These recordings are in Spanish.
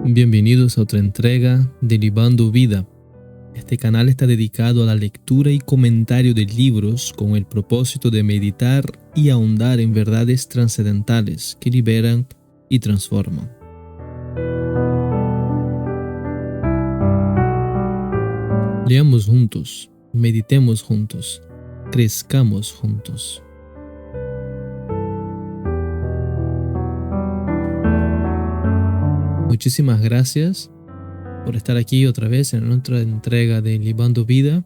Bienvenidos a otra entrega de Libando Vida. Este canal está dedicado a la lectura y comentario de libros con el propósito de meditar y ahondar en verdades trascendentales que liberan y transforman. Leamos juntos, meditemos juntos, crezcamos juntos. Muchísimas gracias por estar aquí otra vez en otra entrega de Libando Vida.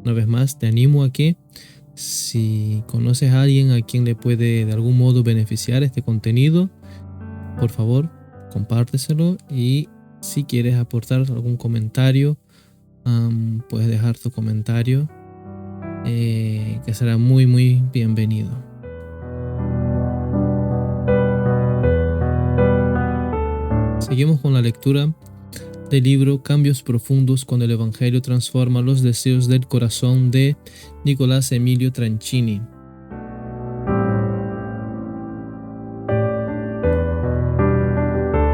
Una vez más te animo a que si conoces a alguien a quien le puede de algún modo beneficiar este contenido, por favor compárteselo, y si quieres aportar algún comentario, puedes dejar tu comentario, que será muy bienvenido. Seguimos con la lectura del libro Cambios Profundos cuando el Evangelio transforma los deseos del corazón de Nicolás Emilio Tranchini.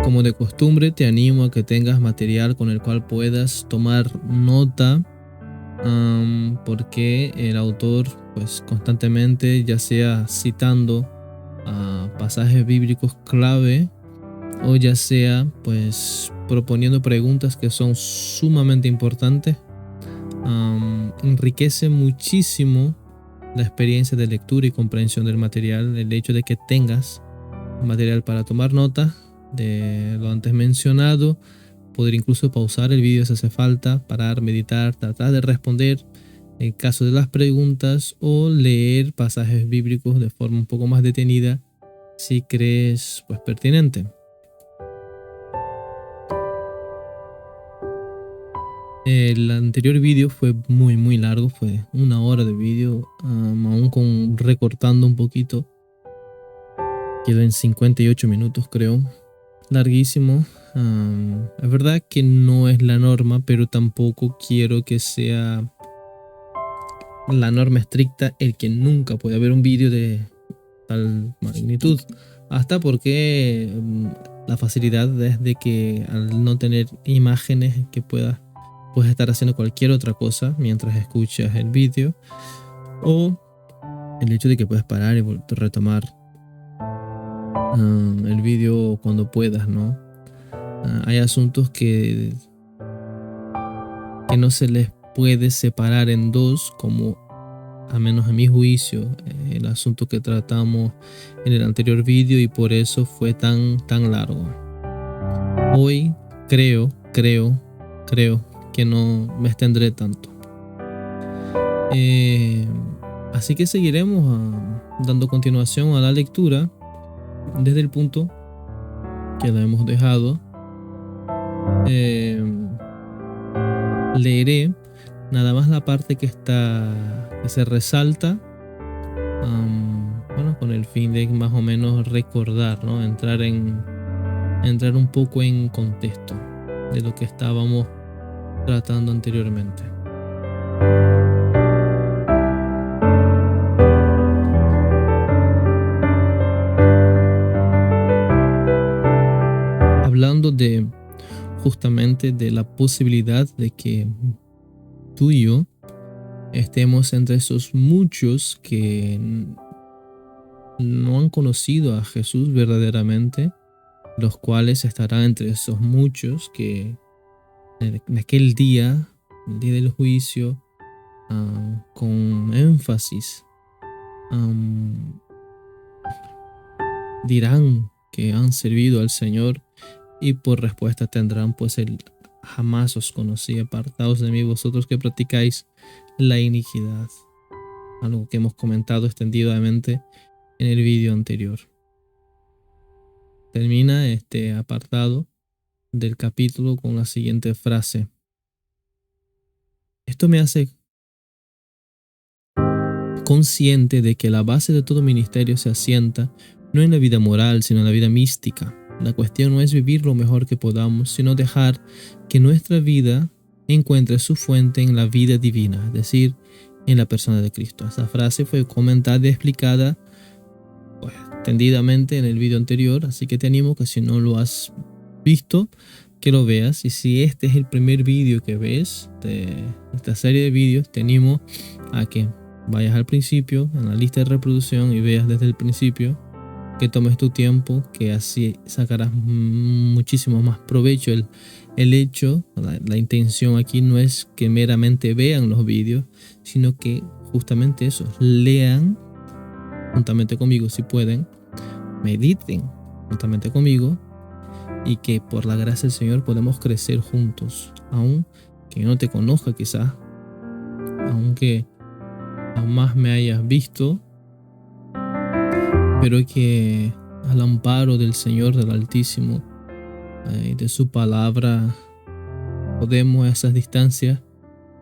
Como de costumbre, te animo a que tengas material con el cual puedas tomar nota, porque el autor constantemente, ya sea citando pasajes bíblicos clave, o ya sea proponiendo preguntas que son sumamente importantes, enriquece muchísimo la experiencia de lectura y comprensión del material. El hecho de que tengas material para tomar nota de lo antes mencionado, poder incluso pausar el vídeo si hace falta, parar, meditar, tratar de responder en caso de las preguntas, o leer pasajes bíblicos de forma un poco más detenida si crees pertinente. El anterior vídeo fue muy largo, fue 1 hora de vídeo, aún recortando un poquito, quedó en 58 minutos creo, larguísimo. Es verdad que no es la norma, pero tampoco quiero que sea la norma estricta el que nunca puede haber un vídeo de tal magnitud, hasta porque la facilidad es de que al no tener imágenes que puedes estar haciendo cualquier otra cosa mientras escuchas el vídeo, o el hecho de que puedes parar y retomar el vídeo cuando puedas, ¿no? Hay asuntos que no se les puede separar en dos, como a menos a mi juicio el asunto que tratamos en el anterior vídeo, y por eso fue tan largo. Hoy creo que no me extendré tanto, así que seguiremos dando continuación a la lectura desde el punto que la hemos dejado. Leeré nada más la parte que se resalta, con el fin de más o menos recordar, ¿no? Entrar un poco en contexto de lo que estábamos tratando anteriormente. Hablando justamente de la posibilidad de que tú y yo estemos entre esos muchos que no han conocido a Jesús verdaderamente, los cuales estarán entre esos muchos que en aquel día, el día del juicio, con énfasis dirán que han servido al Señor, y por respuesta tendrán el jamás os conocí, apartaos de mí vosotros que practicáis la iniquidad, algo que hemos comentado extendidamente en el vídeo anterior. Termina este apartado del capítulo con la siguiente frase: esto me hace consciente de que la base de todo ministerio se asienta no en la vida moral, sino en la vida mística. La cuestión no es vivir lo mejor que podamos, sino dejar que nuestra vida encuentre su fuente en la vida divina, es decir, en la persona de Cristo. Esta frase fue comentada y explicada extendidamente en el vídeo anterior, así que te animo que si no lo has visto, que lo veas. Y si este es el primer vídeo que ves de esta serie de vídeos, te animo a que vayas al principio, en la lista de reproducción, y veas desde el principio, que tomes tu tiempo, que así sacarás muchísimo más provecho. El hecho, la intención aquí no es que meramente vean los vídeos, sino que justamente eso, lean juntamente conmigo si pueden, mediten juntamente conmigo, y que por la gracia del Señor podemos crecer juntos, aun que yo no te conozca quizás, aunque jamás me hayas visto, pero que al amparo del Señor, del Altísimo, y de su palabra, podemos, esas distancias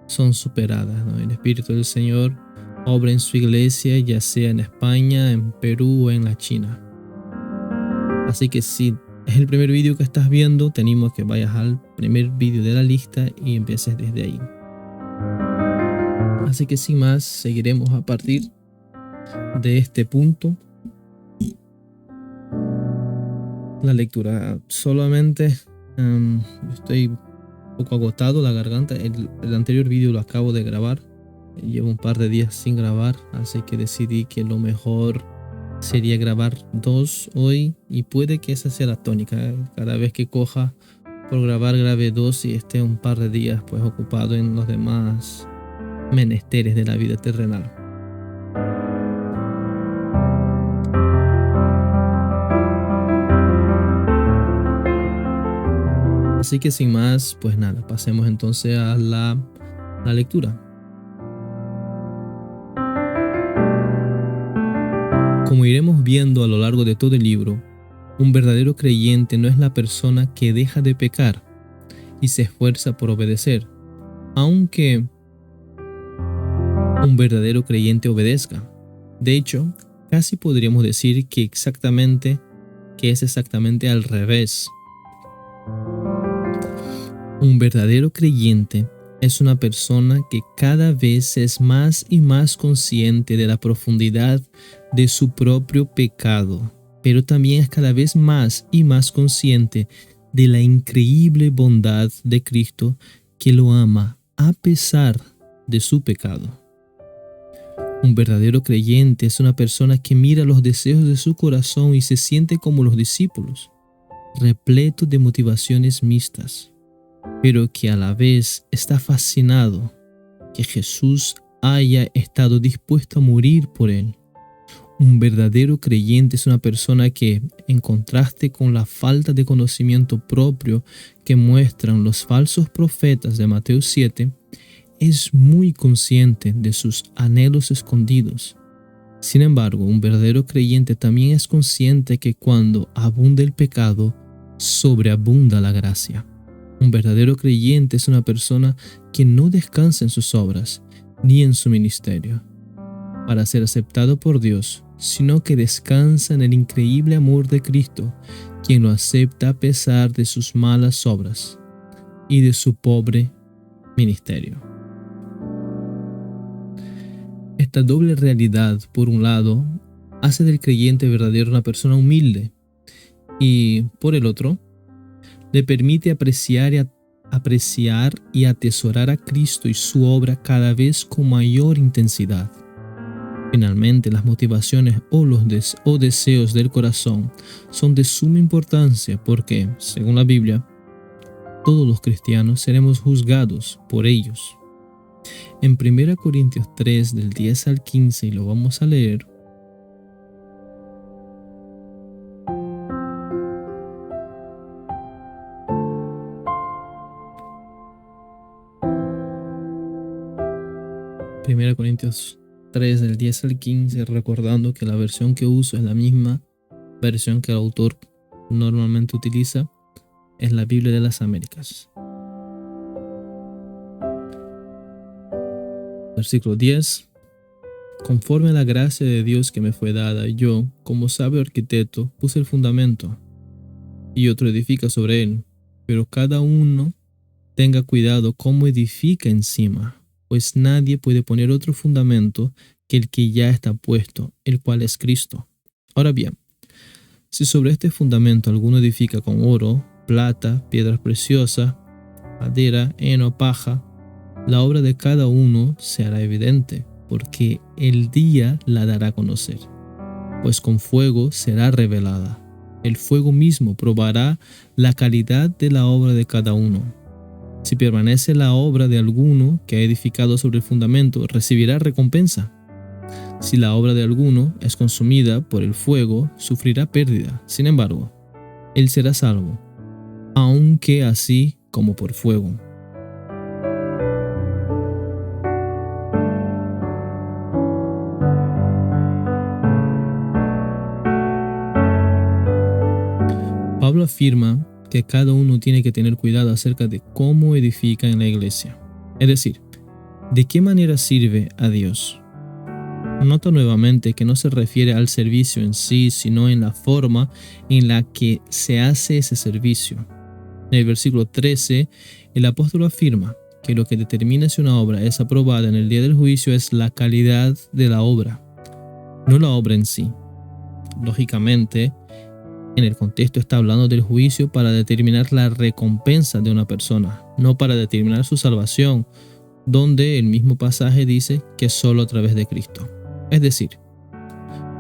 son superadas, ¿no? El Espíritu del Señor obra en su iglesia, ya sea en España, en Perú o en la China. Así que si es el primer vídeo que estás viendo, te animo a que vayas al primer vídeo de la lista y empieces desde ahí. Así que sin más, seguiremos a partir de este punto la lectura. Solamente estoy un poco agotado la garganta. El anterior vídeo lo acabo de grabar, llevo un par de días sin grabar, así que decidí que lo mejor sería grabar 2 hoy, y puede que esa sea la tónica. Cada vez que coja por grabar, grabe 2 y esté un par de días pues ocupado en los demás menesteres de la vida terrenal. Así que sin más, pues nada, pasemos entonces a la lectura. Como iremos viendo a lo largo de todo el libro, un verdadero creyente no es la persona que deja de pecar y se esfuerza por obedecer, aunque un verdadero creyente obedezca. De hecho, casi podríamos decir que es exactamente al revés. Un verdadero creyente es una persona que cada vez es más y más consciente de la profundidad de su propio pecado, pero también es cada vez más y más consciente de la increíble bondad de Cristo, que lo ama a pesar de su pecado. Un verdadero creyente es una persona que mira los deseos de su corazón y se siente como los discípulos, repleto de motivaciones mixtas, pero que a la vez está fascinado que Jesús haya estado dispuesto a morir por él. Un verdadero creyente es una persona que, en contraste con la falta de conocimiento propio que muestran los falsos profetas de Mateo 7, es muy consciente de sus anhelos escondidos. Sin embargo, un verdadero creyente también es consciente que cuando abunda el pecado, sobreabunda la gracia. Un verdadero creyente es una persona que no descansa en sus obras ni en su ministerio para ser aceptado por Dios, sino que descansa en el increíble amor de Cristo, quien lo acepta a pesar de sus malas obras y de su pobre ministerio. Esta doble realidad, por un lado, hace del creyente verdadero una persona humilde, y por el otro, le permite apreciar y atesorar a Cristo y su obra cada vez con mayor intensidad. Finalmente, las motivaciones o deseos del corazón son de suma importancia porque, según la Biblia, todos los cristianos seremos juzgados por ellos. En 1 Corintios 3, del 10 al 15, y lo vamos a leer. Primera Corintios 3 del 10 al 15, recordando que la versión que uso es la misma versión que el autor normalmente utiliza, es la Biblia de las Américas. Versículo 10. Conforme a la gracia de Dios que me fue dada, yo, como sabio arquitecto, puse el fundamento, y otro edifica sobre él, pero cada uno tenga cuidado cómo edifica encima, pues nadie puede poner otro fundamento que el que ya está puesto, el cual es Cristo. Ahora bien, si sobre este fundamento alguno edifica con oro, plata, piedras preciosas, madera, heno, paja, la obra de cada uno se hará evidente, porque el día la dará a conocer, pues con fuego será revelada. El fuego mismo probará la calidad de la obra de cada uno. Si permanece la obra de alguno que ha edificado sobre el fundamento, recibirá recompensa. Si la obra de alguno es consumida por el fuego, sufrirá pérdida. Sin embargo, él será salvo, aunque así como por fuego. Pablo afirma que cada uno tiene que tener cuidado acerca de cómo edifica en la iglesia, es decir, de qué manera sirve a Dios. Nota nuevamente que no se refiere al servicio en sí, sino en la forma en la que se hace ese servicio. En el versículo 13, el apóstol afirma que lo que determina si una obra es aprobada en el día del juicio es la calidad de la obra, no la obra en sí. Lógicamente, en el contexto está hablando del juicio para determinar la recompensa de una persona, no para determinar su salvación, donde el mismo pasaje dice que solo a través de Cristo. Es decir,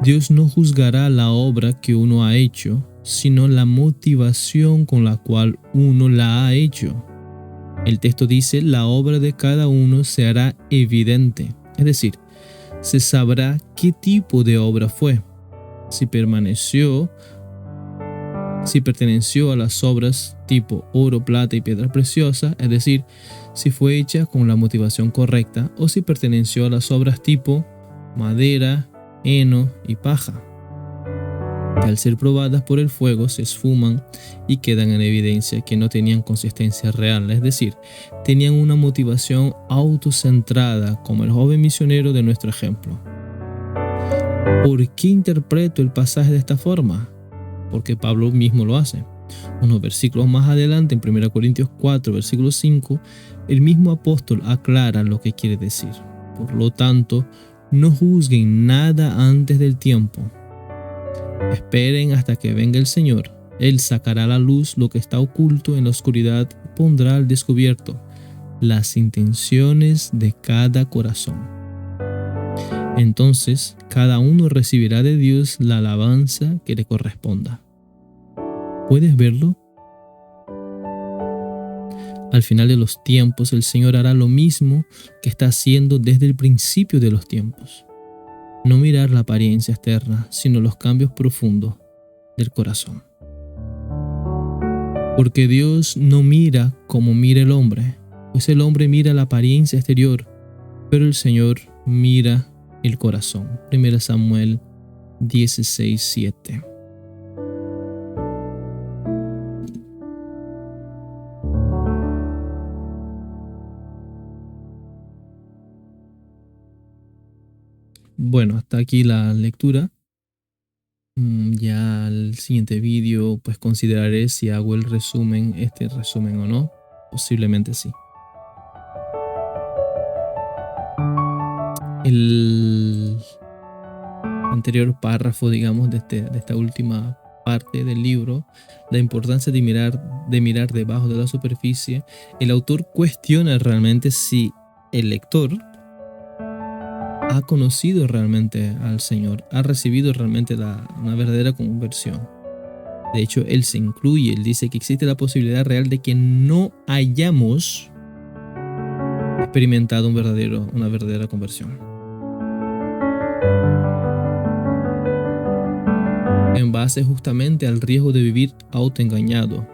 Dios no juzgará la obra que uno ha hecho, sino la motivación con la cual uno la ha hecho. El texto dice, la obra de cada uno se hará evidente, es decir, se sabrá qué tipo de obra fue, si perteneció a las obras tipo oro, plata y piedras preciosas, es decir, si fue hecha con la motivación correcta, o si perteneció a las obras tipo madera, heno y paja, que al ser probadas por el fuego se esfuman y quedan en evidencia que no tenían consistencia real, es decir, tenían una motivación autocentrada, como el joven misionero de nuestro ejemplo. ¿Por qué interpreto el pasaje de esta forma? Porque Pablo mismo lo hace. Unos versículos más adelante, en 1 Corintios 4, versículo 5, el mismo apóstol aclara lo que quiere decir. Por lo tanto, no juzguen nada antes del tiempo. Esperen hasta que venga el Señor. Él sacará a la luz lo que está oculto en la oscuridad, pondrá al descubierto las intenciones de cada corazón. Entonces, cada uno recibirá de Dios la alabanza que le corresponda. ¿Puedes verlo? Al final de los tiempos, el Señor hará lo mismo que está haciendo desde el principio de los tiempos. No mirar la apariencia externa, sino los cambios profundos del corazón. Porque Dios no mira como mira el hombre, pues el hombre mira la apariencia exterior, pero el Señor mira el corazón. 1 Samuel 16:7. Bueno, hasta aquí la lectura. Ya al siguiente vídeo pues consideraré si hago el resumen, este resumen o no. Posiblemente sí. El anterior párrafo, digamos, de esta última parte del libro, la importancia de mirar debajo de la superficie, el autor cuestiona realmente si el lector ha conocido realmente al Señor, ha recibido realmente una verdadera conversión. De hecho, él se incluye, él dice que existe la posibilidad real de que no hayamos experimentado una verdadera conversión. En base justamente al riesgo de vivir autoengañado.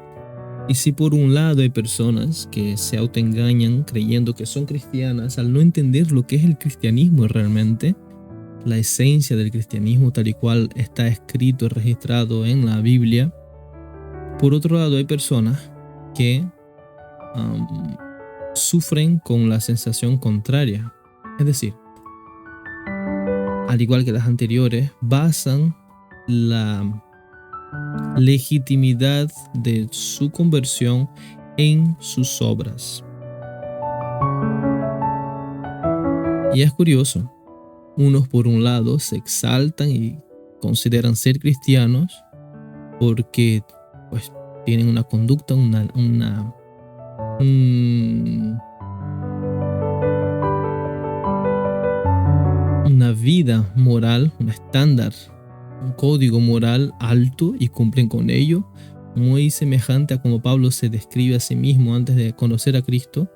Y si por un lado hay personas que se autoengañan creyendo que son cristianas al no entender lo que es el cristianismo realmente, la esencia del cristianismo tal y cual está escrito y registrado en la Biblia, por otro lado hay personas que sufren con la sensación contraria. Es decir, al igual que las anteriores, basan la legitimidad de su conversión en sus obras. Y es curioso, unos por un lado se exaltan y consideran ser cristianos porque pues tienen una conducta, una vida moral, un estándar, un código moral alto y cumplen con ello, muy semejante a como Pablo se describe a sí mismo antes de conocer a Cristo,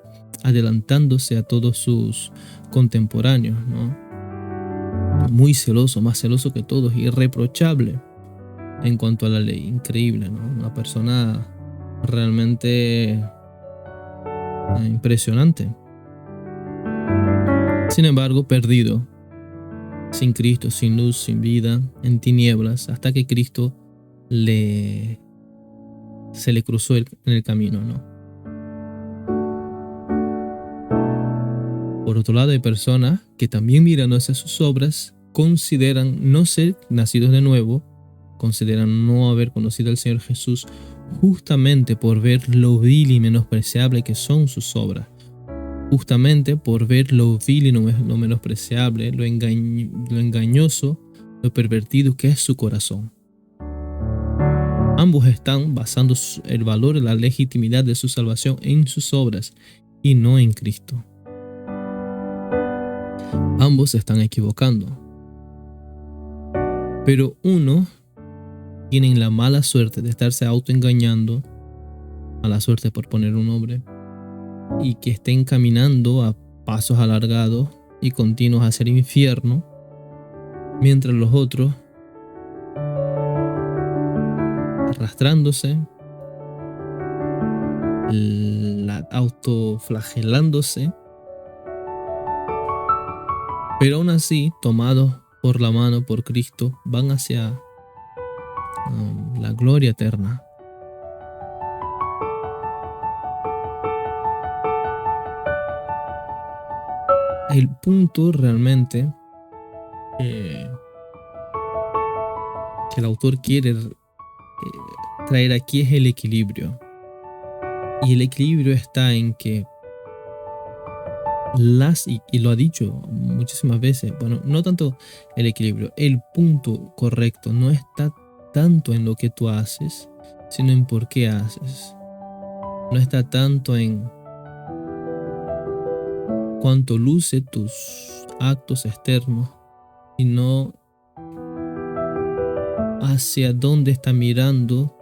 adelantándose a todos sus contemporáneos, ¿no? Muy celoso, más celoso que todos, irreprochable en cuanto a la ley, increíble, ¿no? Una persona realmente impresionante. Sin embargo, perdido, sin Cristo, sin luz, sin vida, en tinieblas, hasta que Cristo se le cruzó en el camino, ¿no? Por otro lado, hay personas que también mirando hacia sus obras consideran no ser nacidos de nuevo, consideran no haber conocido al Señor Jesús justamente por ver lo vil y menospreciable que son sus obras, justamente por ver lo vil y lo menospreciable, lo engañoso, lo pervertido que es su corazón. Ambos están basando el valor y la legitimidad de su salvación en sus obras y no en Cristo. Ambos se están equivocando. Pero uno tiene la mala suerte de estarse autoengañando, mala suerte por poner un nombre, y que estén caminando a pasos alargados y continuos hacia el infierno, mientras los otros arrastrándose, autoflagelándose, pero aún así, tomados por la mano por Cristo, van hacia la gloria eterna. El punto realmente que el autor quiere traer aquí es el equilibrio. Y el equilibrio está en que y lo ha dicho muchísimas veces, bueno, no tanto el equilibrio, el punto correcto no está tanto en lo que tú haces, sino en por qué haces. No está tanto en cuánto luce tus actos externos, sino hacia dónde está mirando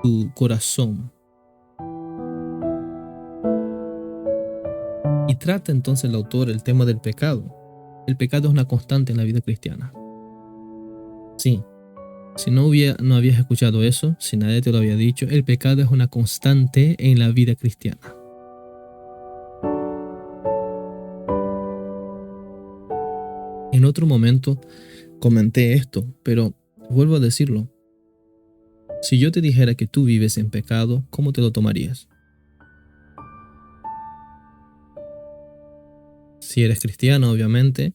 tu corazón. Y trata entonces el autor el tema del pecado. El pecado es una constante en la vida cristiana. Sí, si no habías escuchado eso, si nadie te lo había dicho, el pecado es una constante en la vida cristiana. En otro momento comenté esto, pero vuelvo a decirlo. Si yo te dijera que tú vives en pecado, ¿cómo te lo tomarías? Si eres cristiano, obviamente,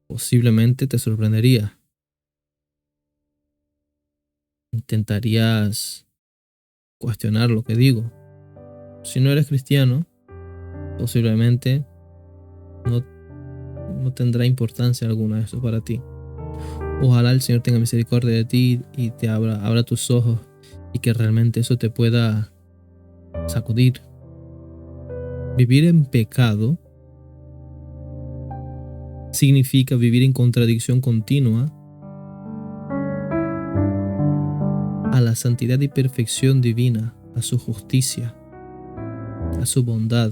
posiblemente te sorprendería. Intentarías cuestionar lo que digo. Si no eres cristiano, posiblemente no tendrá importancia alguna eso para ti. Ojalá el Señor tenga misericordia de ti y te abra tus ojos y que realmente eso te pueda sacudir. Vivir en pecado significa vivir en contradicción continua a la santidad y perfección divina, a su justicia, a su bondad.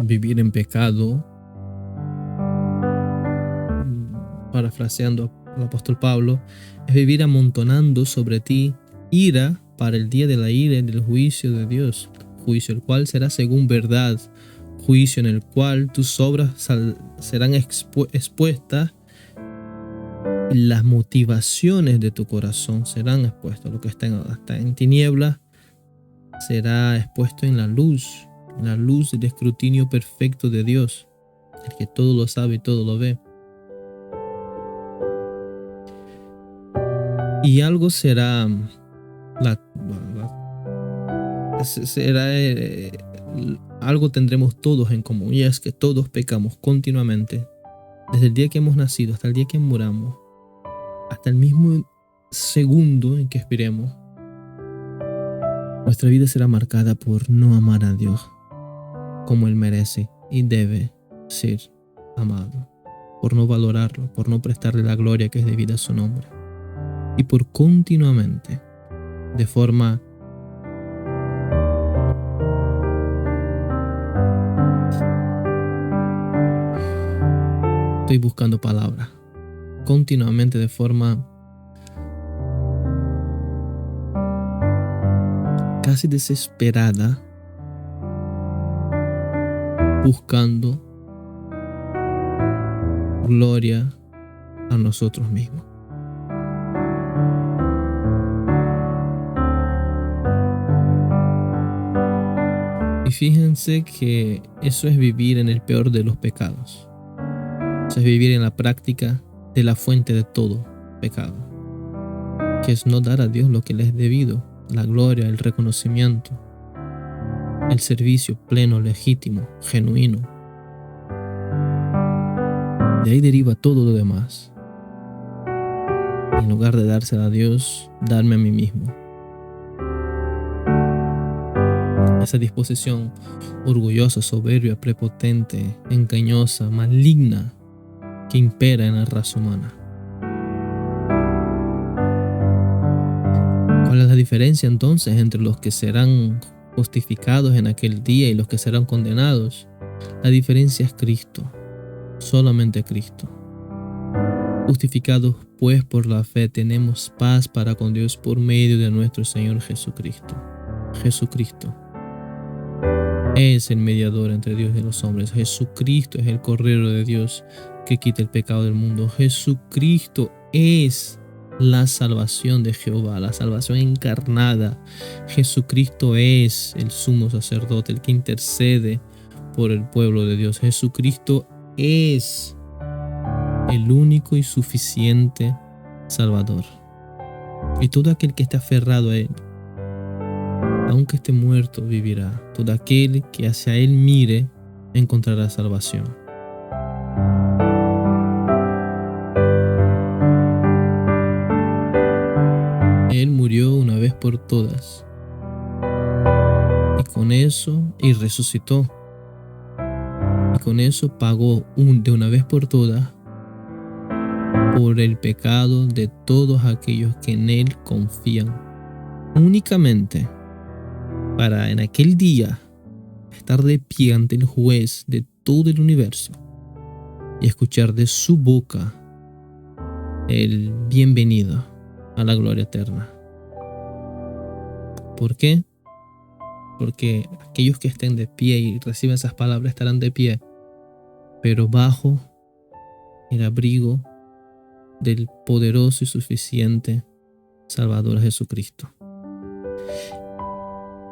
Vivir en pecado, parafraseando al apóstol Pablo, es vivir amontonando sobre ti ira para el día de la ira y del juicio de Dios, juicio el cual será según verdad, juicio en el cual tus obras serán expuestas y las motivaciones de tu corazón serán expuestas. Lo que está en tinieblas será expuesto en la luz del escrutinio perfecto de Dios, el que todo lo sabe y todo lo ve. Y algo será algo tendremos todos en común, y es que todos pecamos continuamente, desde el día que hemos nacido hasta el día que muramos. hasta el mismo segundo en que expiremos, nuestra vida será marcada por no amar a Dios como Él merece y debe ser amado, por no valorarlo, por no prestarle la gloria que es debida a su nombre, y por continuamente, de forma estoy buscando palabras, continuamente de forma casi desesperada, buscando gloria a nosotros mismos. Y fíjense que eso es vivir en el peor de los pecados. Eso es vivir en la práctica de la fuente de todo pecado, que es no dar a Dios lo que le es debido, la gloria, el reconocimiento, el servicio pleno, legítimo, genuino. De ahí deriva todo lo demás. En lugar de dársela a Dios, darme a mí mismo. Esa disposición orgullosa, soberbia, prepotente, engañosa, maligna que impera en la raza humana. ¿Cuál es la diferencia entonces entre los que serán justificados en aquel día y los que serán condenados? La diferencia es Cristo, solamente Cristo. Justificados pues por la fe tenemos paz para con Dios por medio de nuestro Señor Jesucristo. Jesucristo es el mediador entre Dios y los hombres. Jesucristo es el Cordero de Dios que quita el pecado del mundo. Jesucristo es la salvación de Jehová, la salvación encarnada. Jesucristo es el sumo sacerdote, el que intercede por el pueblo de Dios. Jesucristo es el único y suficiente Salvador. Y todo aquel que esté aferrado a Él, aunque esté muerto, vivirá. Todo aquel que hacia Él mire, encontrará salvación. Él murió una vez por todas. Y con eso, y resucitó. Y con eso pagó de una vez por todas por el pecado de todos aquellos que en Él confían. Únicamente para en aquel día estar de pie ante el juez de todo el universo y escuchar de su boca el bienvenido a la gloria eterna. ¿Por qué? Porque aquellos que estén de pie y reciban esas palabras estarán de pie, pero bajo el abrigo del poderoso y suficiente Salvador Jesucristo.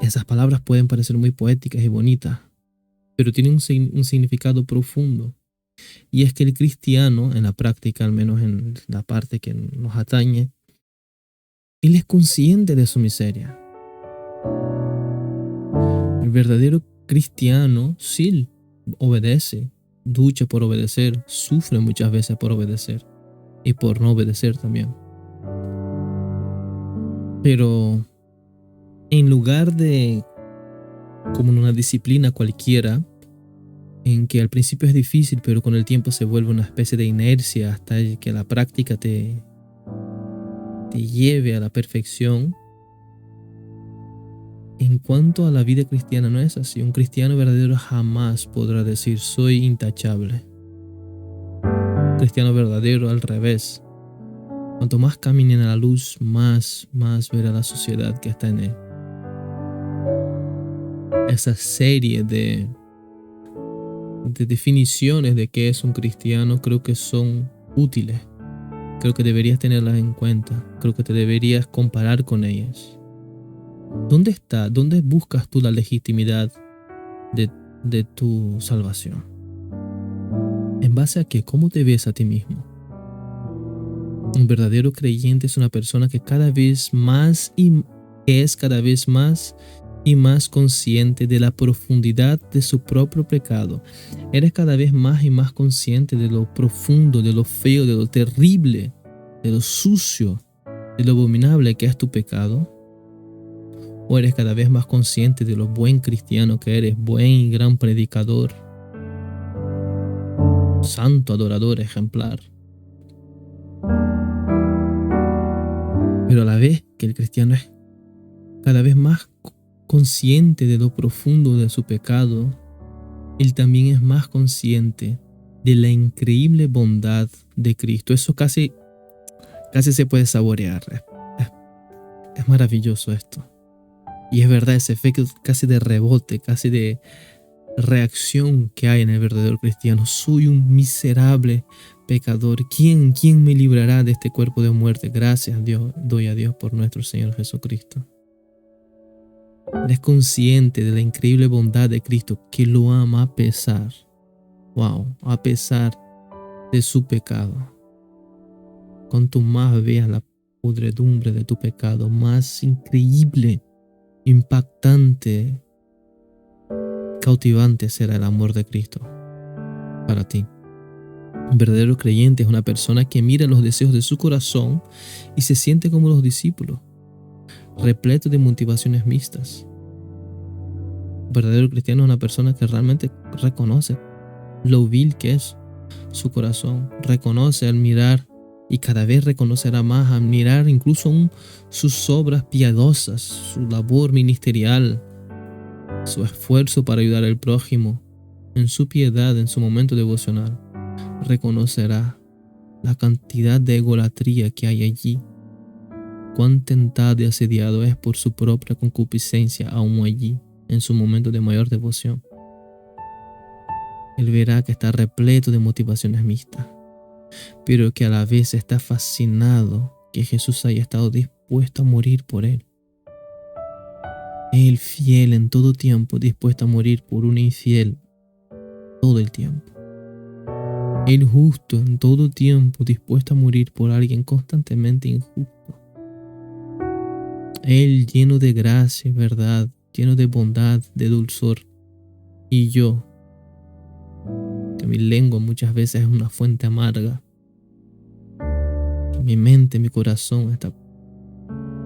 Esas palabras pueden parecer muy poéticas y bonitas, pero tienen un significado profundo. Y es que el cristiano, en la práctica, al menos en la parte que nos atañe, él es consciente de su miseria. El verdadero cristiano sí obedece, lucha por obedecer, sufre muchas veces por obedecer y por no obedecer también. Pero en lugar de, como en una disciplina cualquiera, en que al principio es difícil, pero con el tiempo se vuelve una especie de inercia hasta que la práctica te lleve a la perfección. En cuanto a la vida cristiana no es así. Un cristiano verdadero jamás podrá decir soy intachable. Un cristiano verdadero al revés. Cuanto más camine en la luz, más verá la sociedad que está en él. Esa serie de definiciones de qué es un cristiano creo que son útiles. Creo que deberías tenerlas en cuenta. Creo que te deberías comparar con ellas. ¿Dónde buscas tú la legitimidad de tu salvación? ¿En base a qué? ¿Cómo te ves a ti mismo? Un verdadero creyente es una persona que cada vez más consciente de la profundidad de su propio pecado. Eres cada vez más y más consciente de lo profundo, de lo feo, de lo terrible de lo sucio, de lo abominable que es tu pecado? ¿O eres cada vez más consciente de lo buen cristiano que eres, buen y gran predicador, santo adorador ejemplar? Pero a la vez que el cristiano es cada vez más consciente de lo profundo de su pecado, él también es más consciente de la increíble bondad de Cristo. Eso casi se puede saborear. Es maravilloso esto. Y es verdad, ese efecto casi de rebote, casi de reacción que hay en el verdadero cristiano. Soy un miserable pecador. ¿Quién me librará de este cuerpo de muerte? Gracias, Dios, doy a Dios por nuestro Señor Jesucristo. Él es consciente de la increíble bondad de Cristo, que lo ama a pesar, a pesar de su pecado. Cuanto más veas la podredumbre de tu pecado, más increíble, impactante, cautivante será el amor de Cristo para ti. Un verdadero creyente es una persona que mira los deseos de su corazón y se siente como los discípulos, repleto de motivaciones mixtas. Un verdadero cristiano es una persona que realmente reconoce lo vil que es su corazón, reconoce al mirar, y cada vez reconocerá más al mirar incluso sus obras piadosas, su labor ministerial, su esfuerzo para ayudar al prójimo, en su piedad, en su momento devocional. Reconocerá la cantidad de egolatría que hay allí, cuán tentado y asediado es por su propia concupiscencia aún allí, en su momento de mayor devoción. Él verá que está repleto de motivaciones mixtas, pero que a la vez está fascinado que Jesús haya estado dispuesto a morir por él. Él fiel en todo tiempo, dispuesto a morir por un infiel todo el tiempo. Él justo en todo tiempo, dispuesto a morir por alguien constantemente injusto. Él lleno de gracia y verdad, lleno de bondad, de dulzor. Y yo, que mi lengua muchas veces es una fuente amarga, que mi mente, mi corazón está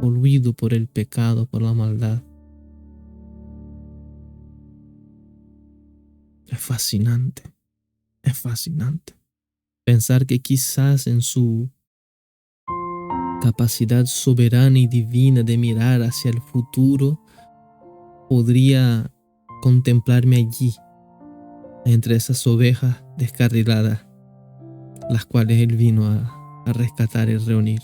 poluido por el pecado, por la maldad. Es fascinante pensar que quizás en su capacidad soberana y divina de mirar hacia el futuro podría contemplarme allí, entre esas ovejas descarriladas, las cuales Él vino a rescatar y reunir,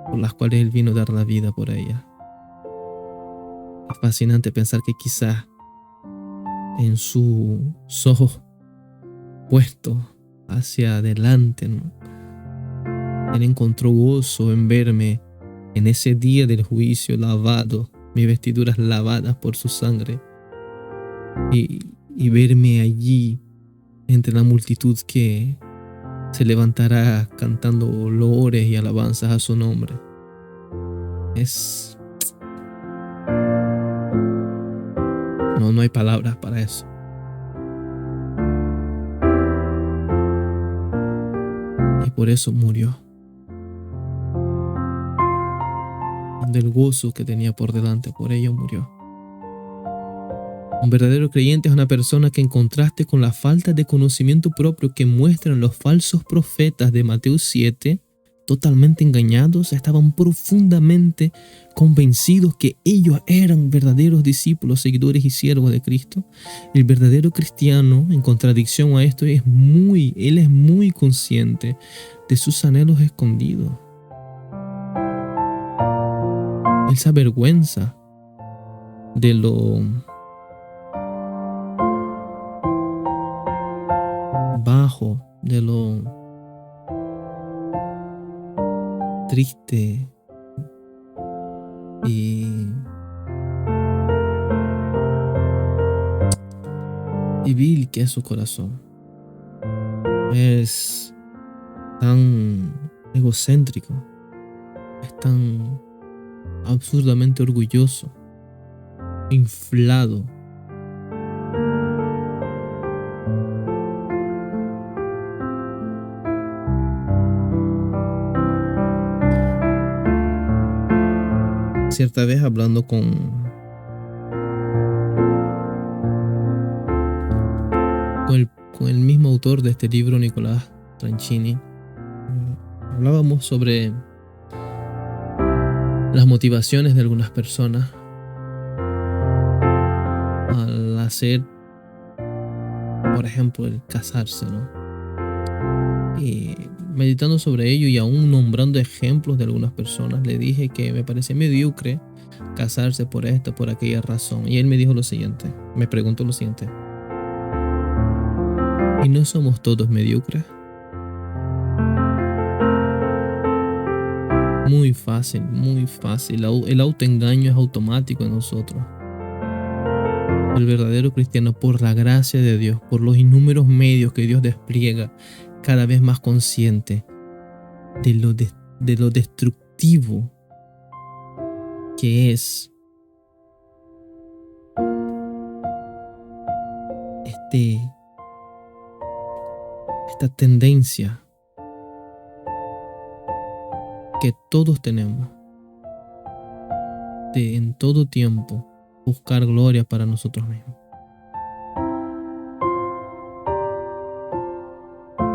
por las cuales Él vino a dar la vida por ellas. Es fascinante pensar que quizás en sus ojos puestos hacia adelante, ¿no?, Él encontró gozo en verme en ese día del juicio lavado, mis vestiduras lavadas por su sangre, y verme allí entre la multitud que se levantará cantando loores y alabanzas a su nombre. No hay palabras para eso. Y por eso murió. Del gozo que tenía por delante, por ello murió. Un verdadero creyente es una persona que, en contraste con la falta de conocimiento propio que muestran los falsos profetas de Mateo 7, totalmente engañados, estaban profundamente convencidos que ellos eran verdaderos discípulos, seguidores y siervos de Cristo. El verdadero cristiano, en contradicción a esto, él es muy consciente de sus anhelos escondidos. Él se avergüenza de lo bajo, de lo triste y vil que es su corazón. Es tan egocéntrico, es tan absurdamente orgulloso, inflado. cierta vez hablando con el mismo autor de este libro, Nicolás Tranchini, hablábamos sobre las motivaciones de algunas personas al hacer, por ejemplo, el casarse, ¿no? Y meditando sobre ello y aún nombrando ejemplos de algunas personas, le dije que me parecía mediocre casarse por esta, por aquella razón. Y él me dijo lo siguiente, me preguntó lo siguiente: ¿y no somos todos mediocres? Muy fácil, muy fácil. El autoengaño es automático en nosotros. El verdadero cristiano, por la gracia de Dios, por los innúmeros medios que Dios despliega, cada vez más consciente de lo destructivo que es esta tendencia que todos tenemos de en todo tiempo buscar gloria para nosotros mismos.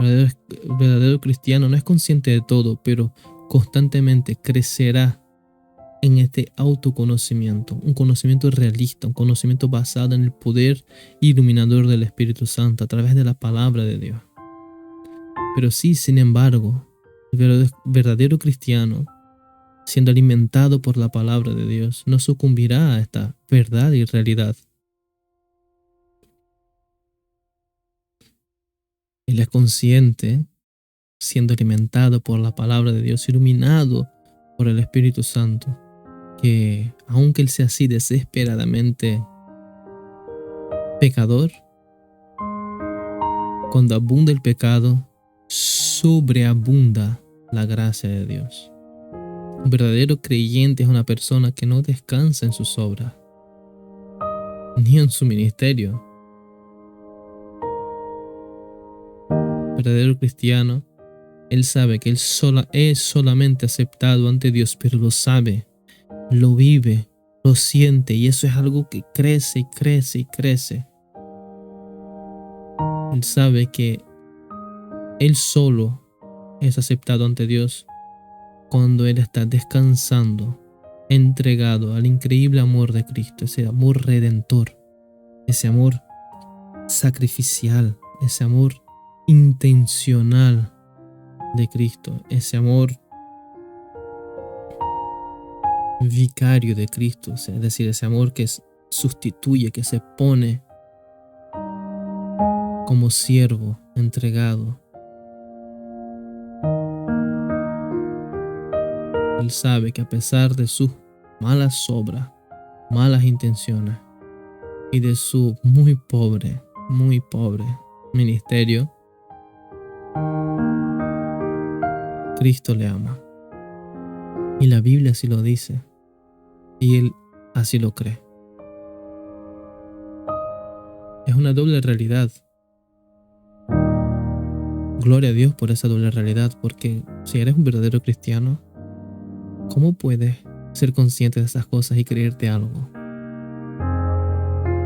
El verdadero cristiano no es consciente de todo, pero constantemente crecerá en este autoconocimiento, un conocimiento realista, un conocimiento basado en el poder iluminador del Espíritu Santo a través de la palabra de Dios. Pero sí, sin embargo, el verdadero cristiano, siendo alimentado por la palabra de Dios, no sucumbirá a esta verdad y realidad. Él es consciente, siendo alimentado por la palabra de Dios, iluminado por el Espíritu Santo, que aunque él sea así desesperadamente pecador, cuando abunda el pecado, sobreabunda la gracia de Dios. Un verdadero creyente es una persona que no descansa en sus obras, ni en su ministerio. Un verdadero cristiano, él sabe que él es solamente aceptado ante Dios, pero lo sabe, lo vive, lo siente, y eso es algo que crece y crece y crece. Él sabe que él solo es aceptado ante Dios cuando él está descansando, entregado al increíble amor de Cristo, ese amor redentor, ese amor sacrificial, ese amor intencional de Cristo, ese amor vicario de Cristo, es decir, ese amor que sustituye, que se pone como siervo entregado. Él sabe que a pesar de sus malas obras, malas intenciones y de su muy pobre ministerio, Cristo le ama. Y la Biblia así lo dice. Y él así lo cree. Es una doble realidad. Gloria a Dios por esa doble realidad, porque si eres un verdadero cristiano, ¿cómo puedes ser consciente de esas cosas y creerte algo?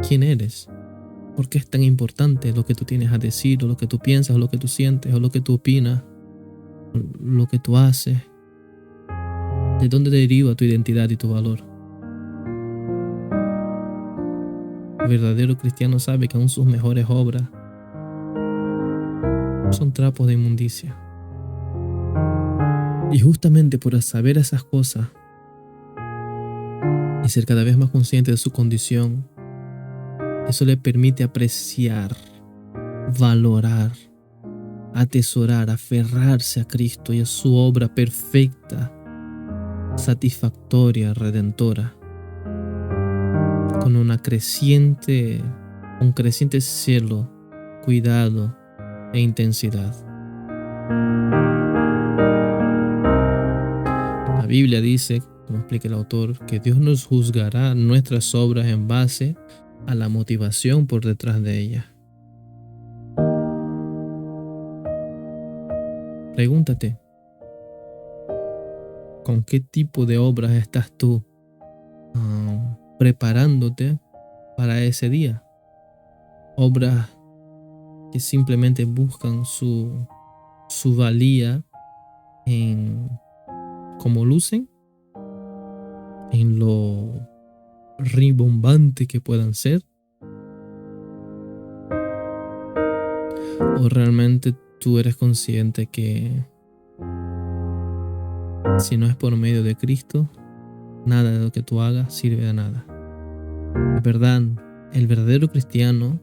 ¿Quién eres? ¿Por qué es tan importante lo que tú tienes a decir, o lo que tú piensas, o lo que tú sientes, o lo que tú opinas, o lo que tú haces? ¿De dónde deriva tu identidad y tu valor? El verdadero cristiano sabe que aún sus mejores obras son trapos de inmundicia. Y justamente por saber esas cosas y ser cada vez más consciente de su condición, eso le permite apreciar, valorar, atesorar, aferrarse a Cristo y a su obra perfecta, satisfactoria, redentora, con un creciente celo, cuidado e intensidad. La Biblia dice, como explica el autor, que Dios nos juzgará nuestras obras en base a la motivación por detrás de ellas. Pregúntate, ¿con qué tipo de obras estás tú preparándote para ese día. Obras que simplemente buscan su valía en cómo lucen, en lo rimbombante que puedan ser, o realmente tú eres consciente que si no es por medio de Cristo, nada de lo que tú hagas sirve de nada. Es verdad, el verdadero cristiano,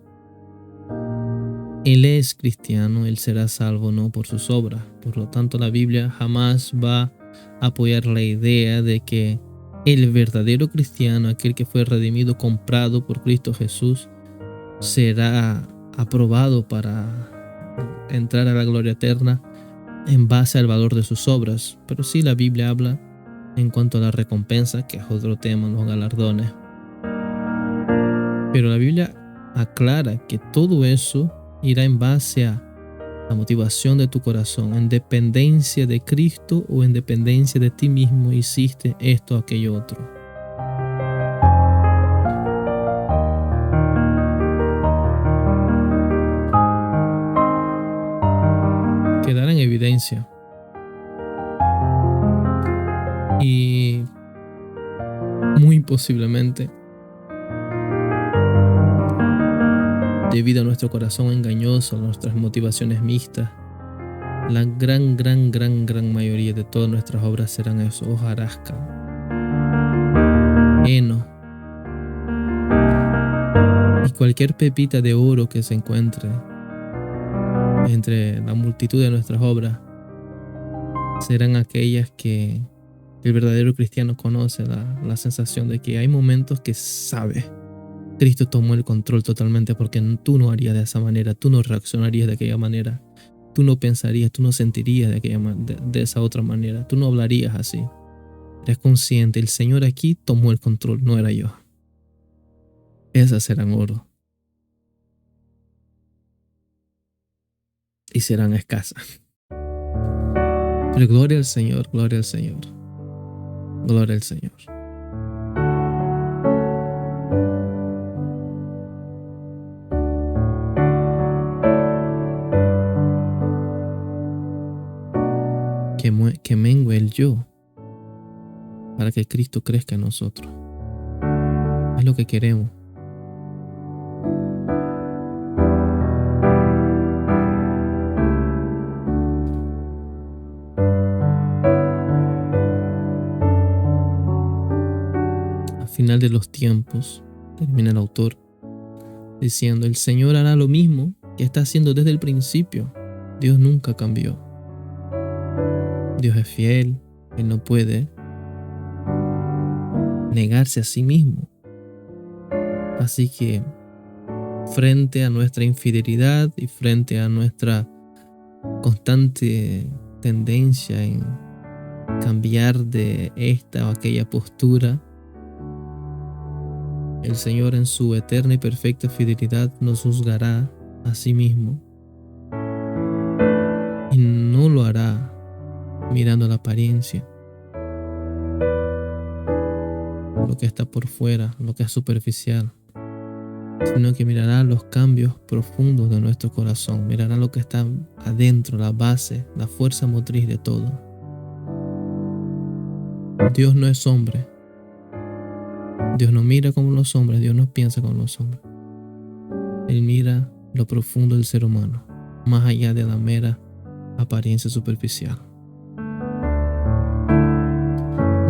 él es cristiano, él será salvo no por sus obras. Por lo tanto, la Biblia jamás va a apoyar la idea de que el verdadero cristiano, aquel que fue redimido, comprado por Cristo Jesús, será aprobado para entrar a la gloria eterna en base al valor de sus obras. Pero sí, la Biblia habla en cuanto a la recompensa, que es otro tema, los galardones. Pero la Biblia aclara que todo eso irá en base a la motivación de tu corazón, en dependencia de Cristo o en dependencia de ti mismo hiciste esto o aquello otro. Quedará en evidencia. Y muy posiblemente, debido a nuestro corazón engañoso, a nuestras motivaciones mixtas, la gran mayoría de todas nuestras obras serán eso: hojarasca, heno, y cualquier pepita de oro que se encuentre entre la multitud de nuestras obras serán aquellas que el verdadero cristiano conoce, la sensación de que hay momentos que sabe Cristo tomó el control totalmente, porque tú no harías de esa manera, tú no reaccionarías de aquella manera, tú no pensarías, tú no sentirías de esa otra manera, tú no hablarías así. Eres consciente, el Señor aquí tomó el control, no era yo. Esas serán oro. Y serán escasas. Pero gloria al Señor, gloria al Señor, gloria al Señor. Que mengue el yo para que Cristo crezca en nosotros. Es lo que queremos. Al final de los tiempos, termina el autor diciendo: el Señor hará lo mismo que está haciendo desde el principio. Dios nunca cambió. Dios es fiel, Él no puede negarse a sí mismo. Así que frente a nuestra infidelidad y frente a nuestra constante tendencia en cambiar de esta o aquella postura, el Señor en su eterna y perfecta fidelidad nos juzgará a sí mismo, y no lo hará mirando la apariencia, lo que está por fuera, lo que es superficial, sino que mirará los cambios profundos de nuestro corazón, mirará lo que está adentro, la base, la fuerza motriz de todo. Dios no es hombre. Dios no mira como los hombres, Dios no piensa como los hombres. Él mira lo profundo del ser humano, más allá de la mera apariencia superficial.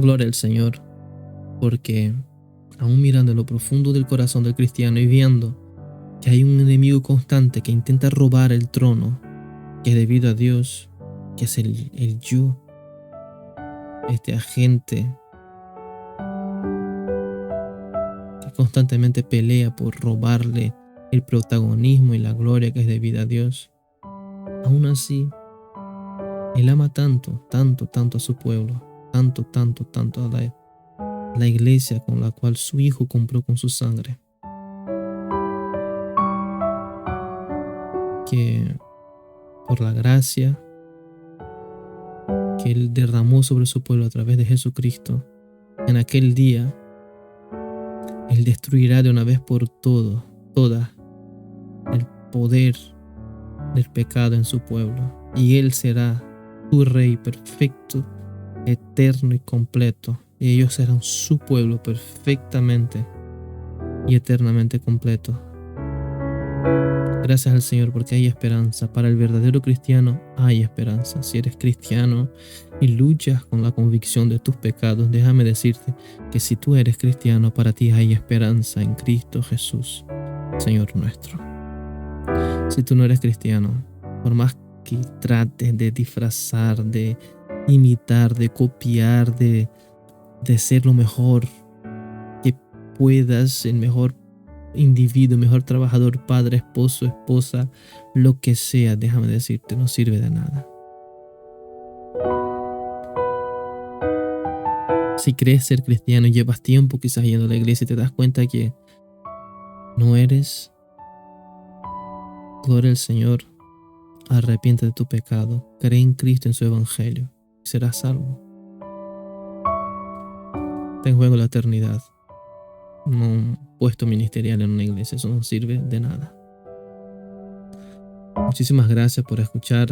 Gloria al Señor, porque aún mirando lo profundo del corazón del cristiano y viendo que hay un enemigo constante que intenta robar el trono, que es debido a Dios, que es el yo, este agente que constantemente pelea por robarle el protagonismo y la gloria que es debida a Dios. Aún así, Él ama tanto a su pueblo, tanto a la iglesia con la cual su Hijo compró con su sangre, que por la gracia que Él derramó sobre su pueblo a través de Jesucristo, en aquel día Él destruirá de una vez por toda el poder del pecado en su pueblo. Y Él será tu Rey perfecto, eterno y completo. Y ellos serán su pueblo perfectamente y eternamente completo. Gracias al Señor porque hay esperanza. Para el verdadero cristiano hay esperanza. Si eres cristiano y luchas con la convicción de tus pecados, déjame decirte que si tú eres cristiano, para ti hay esperanza en Cristo Jesús, Señor nuestro. Si tú no eres cristiano, por más que trates de disfrazar, de imitar, de copiar, de ser lo mejor que puedas, el mejor individuo, mejor trabajador, padre, esposo, esposa, lo que sea, déjame decirte, no sirve de nada. Si crees ser cristiano y llevas tiempo quizás yendo a la iglesia y te das cuenta que no eres, gloria al Señor, arrepiente de tu pecado, cree en Cristo, en su evangelio y serás salvo. Está en juego la eternidad, no un puesto ministerial en una iglesia, eso no sirve de nada. Muchísimas gracias por escuchar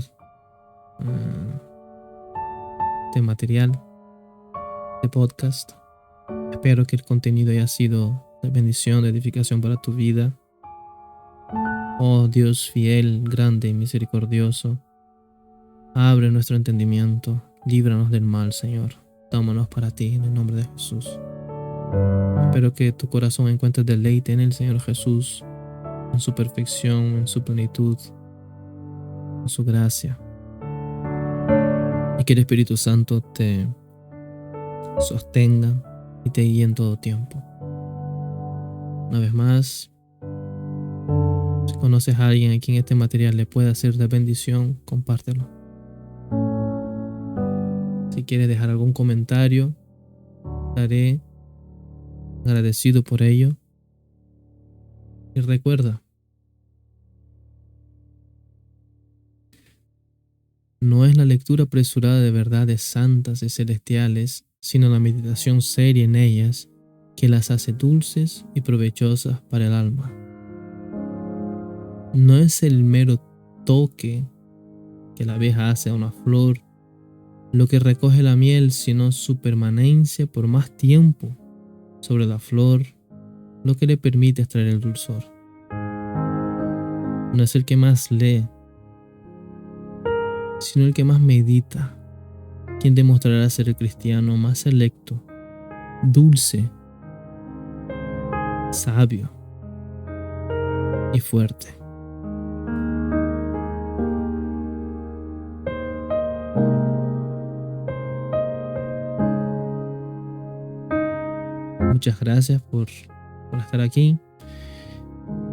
este material de podcast. Espero que el contenido haya sido de bendición, de edificación para tu vida. Oh Dios fiel, grande y misericordioso, abre nuestro entendimiento, líbranos del mal, Señor. Tómanos para ti en el nombre de Jesús. Espero que tu corazón encuentre deleite en el Señor Jesús, en su perfección, en su plenitud, en su gracia. Y que el Espíritu Santo te sostenga y te guíe en todo tiempo. Una vez más, si conoces a alguien a quien este material le pueda ser de bendición, compártelo. Si quieres dejar algún comentario, estaré agradecido por ello. Y recuerda, no es la lectura apresurada de verdades santas y celestiales, sino la meditación seria en ellas que las hace dulces y provechosas para el alma. No es el mero toque que la abeja hace a una flor lo que recoge la miel, sino su permanencia por más tiempo sobre la flor, lo que le permite extraer el dulzor. No es el que más lee, sino el que más medita, quien demostrará ser el cristiano más selecto, dulce, sabio y fuerte. Muchas gracias por estar aquí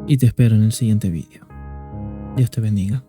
y te espero en el siguiente vídeo. Dios te bendiga.